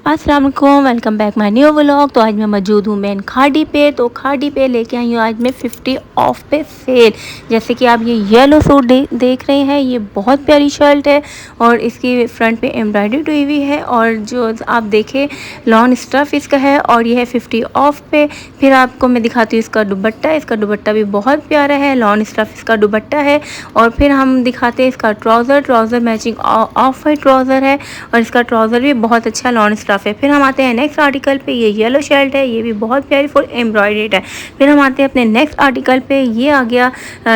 अस्सलाम वालेकुम, welcome back my new vlog. तो आज मैं मौजूद हूँ मेन खाड़ी पे। तो खाड़ी पे लेके आई हूँ आज मैं 50 ऑफ पे सेल। जैसे कि आप ये येलो सूट देख रहे हैं, ये बहुत प्यारी शर्ट है और इसकी फ्रंट पे एम्ब्रॉयडरी हुई हुई है और जो आप देखें लॉन स्टफ इसका है और ये है 50 ऑफ पे। फिर आपको मैं दिखाती हूँ इसका दुपट्टा। इसका दुपट्टा भी बहुत प्यारा है, लॉन स्टफ इसका दुपट्टा है। और फिर हम दिखाते हैं इसका trouser matching of white trouser है और इसका ट्राउज़र भी बहुत अच्छा लॉन स्टफ है। फिर हम आते हैं नेक्स्ट आर्टिकल पे। ये येलो शर्ट है, ये भी बहुत प्यारी फुल एम्ब्रॉयडेड है। फिर हम आते हैं अपने नेक्स्ट आर्टिकल पे। ये आ गया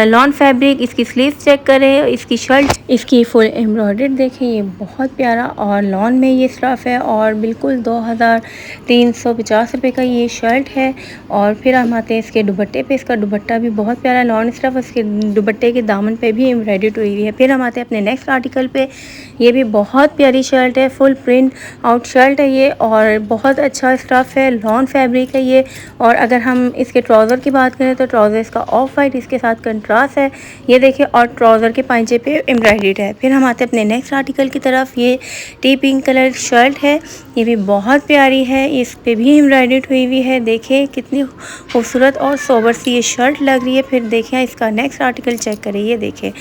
लॉन फैब्रिक। इसकी स्लीव चेक करें, इसकी शर्ट इसकी फुल एम्ब्रॉयडेड देखें, ये बहुत प्यारा और लॉन में ये स्टफ है और बिल्कुल 2350 रुपये का ये शर्ट है। और फिर हम आते हैं इसके दुपट्टे पे। इसका दुपट्टा भी बहुत प्यारा लॉन स्टफ, इसके दुपट्टे के दामन पे भी एम्ब्रॉयडेड हुई हुई है। फिर हम आते हैं अपने नेक्स्ट आर्टिकल पे। ये भी बहुत प्यारी शर्ट है, फुल प्रिंट आउट शर्ट है ये और बहुत अच्छा स्टफ़ है, लॉन फैब्रिक है ये। और अगर हम इसके ट्राउज़र की बात करें तो ट्राउज़र इसका ऑफ वाइट इसके साथ कंट्रास्ट है, ये देखिए। और ट्राउज़र के पांचे पे एम्ब्रॉयडर्ड है। फिर हम आते हैं अपने नेक्स्ट आर्टिकल की तरफ। ये टी पिंक कलर शर्ट है, ये भी बहुत प्यारी है, इस पर भी एम्ब्रॉयडर्ड हुई हुई है। देखिए कितनी खूबसूरत और सोबर सी ये शर्ट लग रही है। फिर देखिए इसका नेक्स्ट आर्टिकल चेक करें, ये देखिए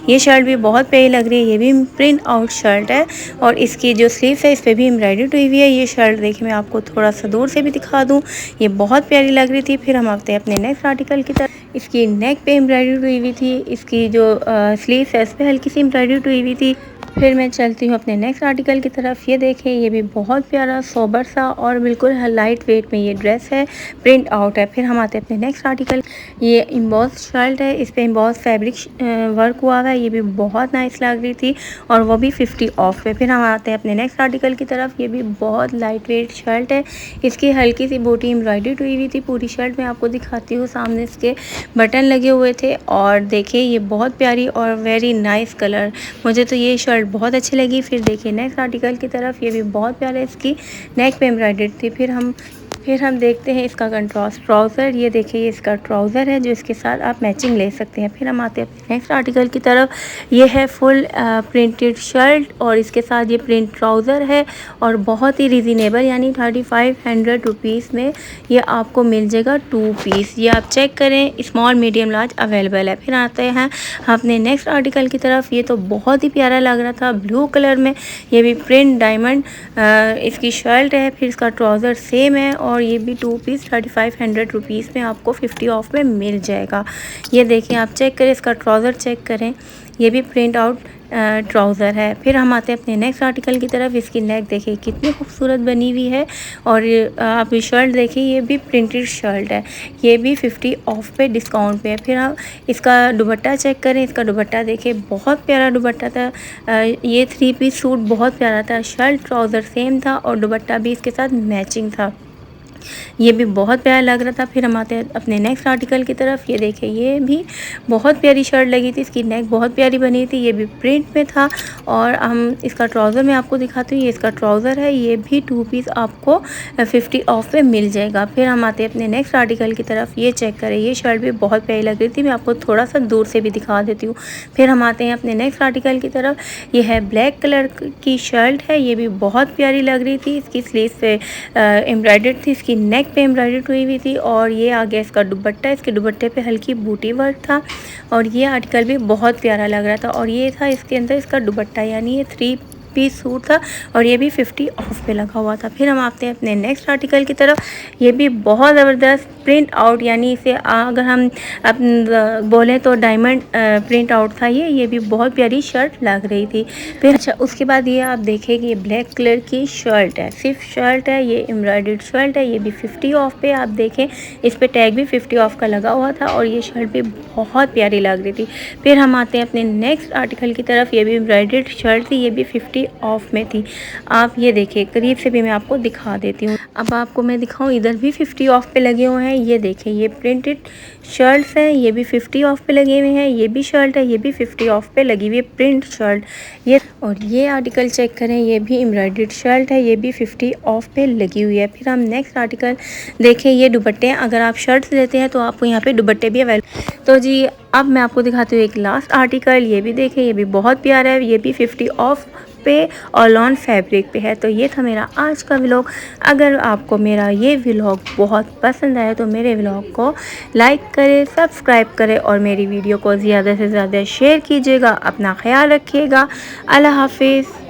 ये शर्ट भी बहुत प्यारी लग रही है, ये भी प्रिंट आउट शर्ट है और इसकी जो स्लीव है इस पर भी एम्ब्रॉयडर्ड हुई हुई है। ये शर्ट देखिए मैं आपको थोड़ा सा दूर से भी दिखा दूँ, ये बहुत प्यारी लग रही थी। फिर हम आते हैं अपने नेक्स्ट आर्टिकल की तरफ। इसकी नेक पे एम्ब्रॉयडर्ड हुई हुई थी, इसकी जो स्लीव है इस पर हल्की सी एम्ब्रॉयडर्ड हुई हुई थी। फिर मैं चलती हूँ अपने नेक्स्ट आर्टिकल की तरफ। ये देखें ये भी बहुत प्यारा सोबर सा और बिल्कुल लाइट वेट में ये ड्रेस है, प्रिंट आउट है। फिर हम आते हैं अपने नेक्स्ट आर्टिकल। ये इम्बॉस शर्ट है, इस पर इम्बॉस फैब्रिक वर्क हुआ हुआ है, ये भी बहुत नाइस लग रही थी और वो भी 50 ऑफ पे। फिर हम आते हैं अपने नेक्स्ट आर्टिकल की तरफ। ये भी बहुत लाइट वेट शर्ट है, इसकी हल्की सी बूटी एम्ब्रॉयडर्ड हुई हुई थी। पूरी शर्ट मैं आपको दिखाती हूँ, सामने इसके बटन लगे हुए थे और देखिए ये बहुत प्यारी और वेरी नाइस कलर, मुझे तो ये शर्ट बहुत अच्छी लगी। फिर देखिए नेक्स्ट आर्टिकल की तरफ। ये भी बहुत प्यारा, इसकी नेक पे एम्ब्रॉयडर्ड थी। फिर हम देखते हैं इसका कंट्रास्ट ट्राउज़र। ये देखिए ये इसका ट्राउज़र है जो इसके साथ आप मैचिंग ले सकते हैं। फिर हम आते हैं नेक्स्ट आर्टिकल की तरफ। ये है फुल प्रिंटेड शर्ट और इसके साथ ये प्रिंट ट्राउज़र है और बहुत ही रिजनेबल यानी 3500 रुपीज़ में ये आपको मिल जाएगा 2 पीस। ये आप चेक करें, स्मॉल मीडियम लार्ज अवेलेबल है। फिर आते हैं अपने नेक्स्ट आर्टिकल की तरफ। ये तो बहुत ही प्यारा लग रहा था, ब्लू कलर में, ये भी प्रिंट डायमंड इसकी शर्ट है। फिर इसका ट्राउज़र सेम है और ये भी 2 पीस 3500 रुपीज़ में आपको 50 ऑफ में मिल जाएगा। ये देखिए आप चेक करें, इसका ट्राउज़र चेक करें, ये भी प्रिंट आउट ट्राउज़र है। फिर हम आते हैं अपने नेक्स्ट आर्टिकल की तरफ। इसकी नेक देखिए कितनी खूबसूरत बनी हुई है और आप ये शर्ट देखिए, ये भी प्रिंटेड शर्ट है, ये भी 50 ऑफ पे डिस्काउंट पे है। फिर हम इसका दुपट्टा चेक करें, इसका दुपट्टा देखिए बहुत प्यारा दुपट्टा था। ये 3 पीस सूट बहुत प्यारा था, शर्ट ट्राउज़र सेम था और दुपट्टा भी इसके साथ मैचिंग था, ये भी बहुत प्यारा लग रहा था। फिर हम आते हैं अपने नेक्स्ट आर्टिकल की तरफ। ये देखिए ये भी बहुत प्यारी शर्ट लगी थी, इसकी नेक बहुत प्यारी बनी थी, ये भी प्रिंट में था। और हम इसका ट्राउज़र मैं आपको दिखाती हूँ, ये इसका ट्राउज़र है, ये भी 2 पीस आपको 50 ऑफ पे मिल जाएगा। फिर हम आते हैं अपने नेक्स्ट आर्टिकल की तरफ। ये चेक करें, ये शर्ट भी बहुत प्यारी लग रही थी, मैं आपको थोड़ा सा दूर से भी दिखा देती हूँ। फिर हम आते हैं अपने नेक्स्ट आर्टिकल की तरफ। ये है ब्लैक कलर की शर्ट है, ये भी बहुत प्यारी लग रही थी, इसकी स्लीव पे एम्ब्रॉयडर्ड थी, इसकी नेक पे एम्ब्रॉयडर्ड हुई हुई थी। और ये आ गया इसका दुपट्टा, इसके दुपट्टे पे हल्की बूटी वर्क था और ये आर्टिकल भी बहुत प्यारा लग रहा था। और ये था इसके अंदर इसका दुपट्टा, यानी ये 3 पीस सूट था और ये भी 50 ऑफ पे लगा हुआ था। फिर हम आते हैं अपने नेक्स्ट आर्टिकल की तरफ। ये भी बहुत ज़बरदस्त प्रिंट आउट, यानी इसे अगर हम बोलें तो डायमंड प्रिंट आउट था ये भी बहुत प्यारी शर्ट लग रही थी। फिर अच्छा उसके बाद ये आप देखें कि ये ब्लैक कलर की शर्ट है, सिर्फ शर्ट है, ये एम्ब्रॉयडर्ड शर्ट है, ये भी 50 ऑफ पे। आप देखें इस पर टैग भी 50 ऑफ का लगा हुआ था और ये शर्ट भी बहुत प्यारी लग रही थी। फिर हम आते हैं अपने नेक्स्ट आर्टिकल की तरफ। ये भी एम्ब्रॉयडर्ड शर्ट थी, ये भी 50 ऑफ में थी। आप ये देखिए करीब से भी मैं आपको दिखा देती हूँ। अब आपको मैं दिखाऊँ, इधर भी 50 ऑफ पे लगे हुए हैं। ये देखिए ये प्रिंटेड शर्ट्स हैं, ये भी 50 ऑफ पे लगे हुए हैं। ये भी शर्ट है, ये भी 50 ऑफ पे लगी हुई है, प्रिंट शर्ट ये। और ये आर्टिकल चेक करें, ये भी एम्ब्रॉयडर्ड शर्ट है, ये भी 50 ऑफ पे लगी हुई है। फिर हम नेक्स्ट आर्टिकल देखें, ये दुपट्टे, अगर आप शर्ट्स लेते हैं तो आपको यहाँ पे दुपट्टे भी अवेलेबल। तो जी अब मैं आपको दिखाती हूँ एक लास्ट आर्टिकल। ये भी देखें, ये भी बहुत प्यारा है, ये भी 50 ऑफ पे और लॉन फैब्रिक पे है। तो ये था मेरा आज का व्लॉग। अगर आपको मेरा ये व्लॉग बहुत पसंद आया तो मेरे व्लॉग को लाइक करें, सब्सक्राइब करें और मेरी वीडियो को ज़्यादा से ज़्यादा शेयर कीजिएगा। अपना ख्याल रखिएगा। अल्लाह हाफिज़।